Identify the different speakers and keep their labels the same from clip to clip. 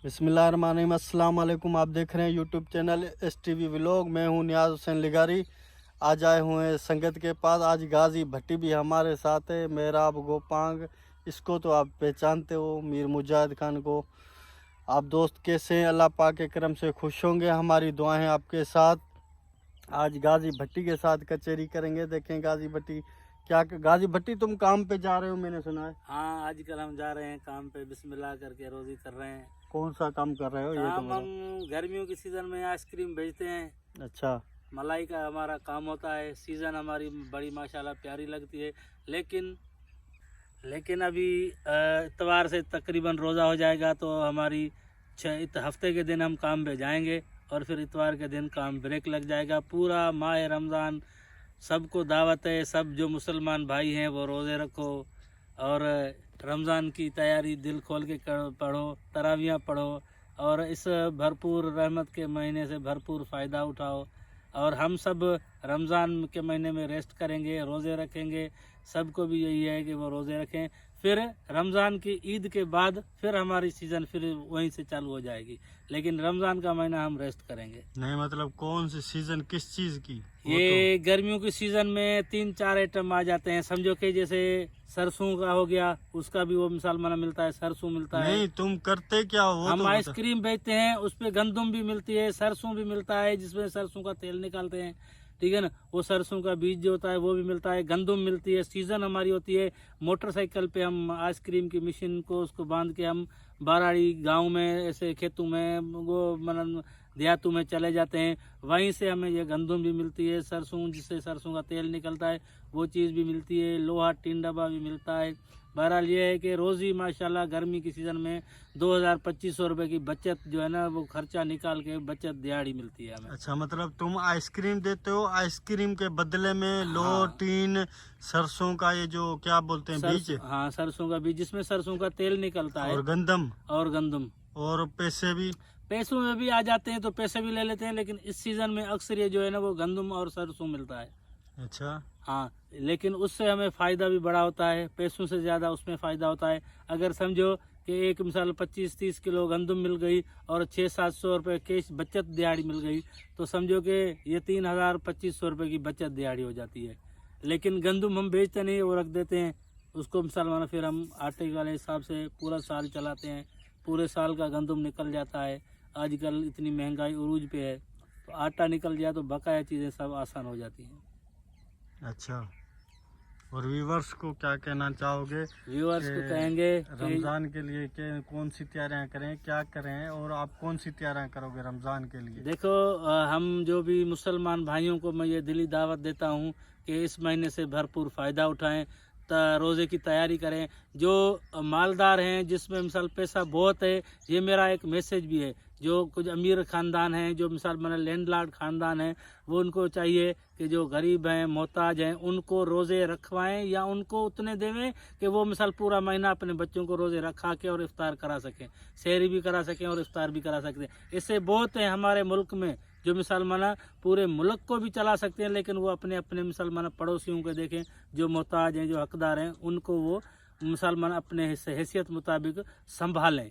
Speaker 1: बिस्मिल्लाहिर्रहमानिर्रहीम। अस्सलाम वालेकुम। आप देख रहे हैं यूट्यूब चैनल STV व्लॉग। मैं हूं नियाज हुसैन लिगारी। आज आए हुए हैं संगत के पास। आज गाजी भट्टी भी हमारे साथ है। मेहराब गोपांग, इसको तो आप पहचानते हो, मीर मुजाहिद खान को। आप दोस्त कैसे हैं? अल्लाह पाक के करम से खुश होंगे। हमारी दुआएं आपके साथ। आज गाजी भट्टी के साथ कचहरी करेंगे। देखें गाजी भट्टी क्या। गाजी भट्टी तुम काम पे जा रहे हो, मैंने सुना है।
Speaker 2: हाँ, आजकल हम जा रहे हैं काम पे, बिस्मिल्लाह करके रोजी कर रहे हैं।
Speaker 1: कौन सा काम कर रहे हो ये तो
Speaker 2: काम हम
Speaker 1: बताओ।
Speaker 2: गर्मियों की सीजन में आइसक्रीम बेचते हैं।
Speaker 1: अच्छा।
Speaker 2: मलाई का हमारा काम होता है। सीजन हमारी बड़ी माशाल्लाह प्यारी लगती है। लेकिन लेकिन अभी इतवार से तकरीबन रोज़ा हो जाएगा तो हमारी हफ्ते के दिन हम काम पे जाएंगे और फिर इतवार के दिन काम ब्रेक लग जाएगा। पूरा माह रमज़ान सबको दावत है। सब जो मुसलमान भाई हैं वो रोज़े रखो और रमज़ान की तैयारी दिल खोल के पढ़ो, तरावियाँ पढ़ो और इस भरपूर रहमत के महीने से भरपूर फ़ायदा उठाओ। और हम सब रमज़ान के महीने में रेस्ट करेंगे, रोज़े रखेंगे। सबको भी यही है कि वो रोज़े रखें। फिर रमज़ान की ईद के बाद फिर हमारी सीज़न फिर वहीं से चालू हो जाएगी। लेकिन रमज़ान का महीना हम रेस्ट करेंगे।
Speaker 1: नहीं मतलब कौन सी सीजन किस चीज की?
Speaker 2: ये गर्मियों की सीज़न में 3-4 आइटम आ जाते हैं। समझो कि जैसे सरसों का हो गया, उसका भी वो मिसाल माना मिलता है, सरसों मिलता है।
Speaker 1: नहीं तुम करते क्या हो?
Speaker 2: हम
Speaker 1: तो
Speaker 2: आइसक्रीम बेचते हैं, उस पे गंदम भी मिलती है, सरसों भी मिलता है जिसमें सरसों का तेल निकालते हैं। ठीक है ना, वो सरसों का बीज जो होता है वो भी मिलता है, गंदम मिलती है। सीजन हमारी होती है। मोटरसाइकिल पे हम आइसक्रीम की मशीन को उसको बांध के हम बाराड़ी गांव में, ऐसे खेतों में, वो मतलब देहातों में चले जाते हैं। वहीं से हमें ये गंदम भी मिलती है, सरसों जिससे सरसों का तेल निकलता है वो चीज़ भी मिलती है, लोहा टीन डब्बा भी मिलता है। बहरहाल ये है कि रोज़ी माशाल्लाह गर्मी की सीज़न में 2000-2500 रुपये की बचत जो है ना, वो खर्चा निकाल के बचत दिहाड़ी मिलती है हमें।
Speaker 1: अच्छा मतलब तुम आइसक्रीम देते हो, आइसक्रीम के बदले में लो
Speaker 2: हाँ,
Speaker 1: टीन सरसों का ये जो क्या बोलते हैं बीज
Speaker 2: हाँ, सरसों का बीज जिसमें सरसों का तेल निकलता है
Speaker 1: और गंदम
Speaker 2: और गंदम।
Speaker 1: और पैसे भी।
Speaker 2: पैसों में भी आ जाते हैं तो पैसे भी ले लेते हैं, लेकिन इस सीज़न में अक्सर ये जो है ना वो गंदम और सरसों मिलता है।
Speaker 1: अच्छा।
Speaker 2: हाँ, लेकिन उससे हमें फ़ायदा भी बड़ा होता है, पैसों से ज़्यादा उसमें फ़ायदा होता है। अगर समझो कि एक मिसाल 25-30 किलो गंदम मिल गई और 600-700 रुपये कैश बचत दिहाड़ी मिल गई, तो समझो कि ये 3000-2500 रुपये की बचत दिहाड़ी हो जाती है। लेकिन गंदम हम बेचते नहीं, वो रख देते हैं उसको मिसाल माना, फिर हम आटे वाले हिसाब से पूरा साल चलाते हैं। पूरे साल का गंदम निकल जाता है। आजकल इतनी महंगाई उरूज पे है, तो आटा निकल जाए तो बकाया चीज़ें सब आसान हो जाती हैं।
Speaker 1: अच्छा, और व्यूवर्स को क्या कहना चाहोगे?
Speaker 2: व्यूअर्स को कहेंगे कि
Speaker 1: रमजान के लिए कौन सी तैयारियां करें, क्या करें, और आप कौन सी तैयारियां करोगे रमजान के लिए?
Speaker 2: देखो, हम जो भी मुसलमान भाइयों को मैं ये दिली दावत देता हूँ कि इस महीने से भरपूर फ़ायदा उठाएं, रोज़े की तैयारी करें। जो मालदार हैं, जिसमें मिसाल पैसा बहुत है, ये मेरा एक मैसेज भी है। जो कुछ अमीर ख़ानदान हैं, जो मिसाल मैंने लैंडलॉर्ड ख़ानदान है, वो उनको चाहिए कि जो गरीब हैं, मोहताज हैं, उनको रोज़े रखवाएं या उनको उतने देवें कि वो मिसाल पूरा महीना अपने बच्चों को रोज़े रखा के और इफ्तार करा सकें, सहरी भी करा सकें और इफ्तार भी करा सकते हैं। इससे बहुत है हमारे मुल्क में जो मिसाल माना पूरे मुल्क को भी चला सकते हैं, लेकिन वो अपने अपने मिसाल माना पड़ोसियों को देखें, जो मोहताज हैं, जो हकदार हैं, उनको वो मिसाल माना अपने हैसियत मुताबिक संभालें।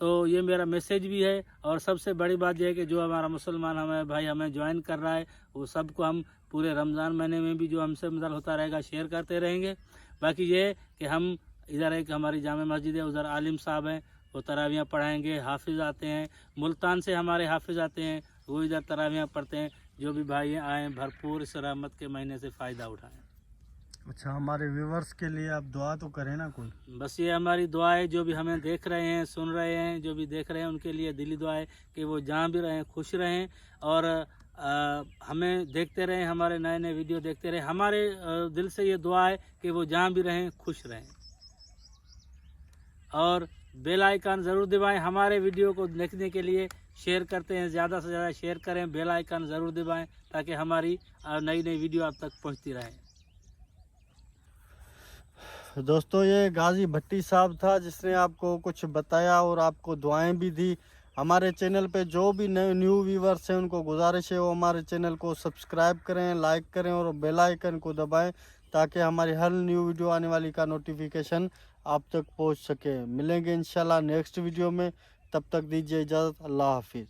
Speaker 2: तो ये मेरा मैसेज भी है। और सबसे बड़ी बात यह है कि जो हमारा मुसलमान हमें भाई हमें ज्वाइन कर रहा है, वो सबको हम पूरे रमज़ान महीने में भी जो हमसे मिसाल होता रहेगा शेयर करते रहेंगे। बाकी ये कि हम इधर एक हमारी जामे मस्जिद है, उधर आलिम साहब हैं, वो तरावियाँ पढ़ाएंगे। हाफिज़ आते हैं, मुल्तान से हमारे हाफिज़ आते हैं, वो इधर तरावियाँ पढ़ते हैं। जो भी भाई आएँ भरपूर इस रहमत के महीने से फ़ायदा उठाएँ।
Speaker 1: अच्छा, हमारे व्यूवर्स के लिए आप दुआ तो करें ना कोई।
Speaker 2: बस ये हमारी दुआ है, जो भी हमें देख रहे हैं, सुन रहे हैं, जो भी देख रहे हैं, उनके लिए दिली दुआ है कि वो जहाँ भी रहें खुश रहें और हमें देखते रहें, हमारे नए नए वीडियो देखते रहें। हमारे दिल से ये दुआ है कि वो जहाँ भी रहें खुश रहें। और बेल आइकन ज़रूर दबाएं। हमारे वीडियो को देखने के लिए शेयर करते हैं, ज़्यादा से ज़्यादा शेयर करें, बेल आइकन ज़रूर दबाएं ताकि हमारी नई नई वीडियो आप तक पहुँचती रहे।
Speaker 1: दोस्तों, ये गाजी भट्टी साहब था जिसने आपको कुछ बताया और आपको दुआएं भी दी। हमारे चैनल पे जो भी न्यू व्यूवर्स हैं उनको गुजारिश है वो हमारे चैनल को सब्सक्राइब करें, लाइक करें और बेल आइकन को दबाएं ताकि हमारी हर न्यू वीडियो आने वाली का नोटिफिकेशन आप तक पहुंच सके। मिलेंगे इंशाल्लाह नेक्स्ट वीडियो में। तब तक दीजिए इजाज़त। अल्लाह हाफिज़।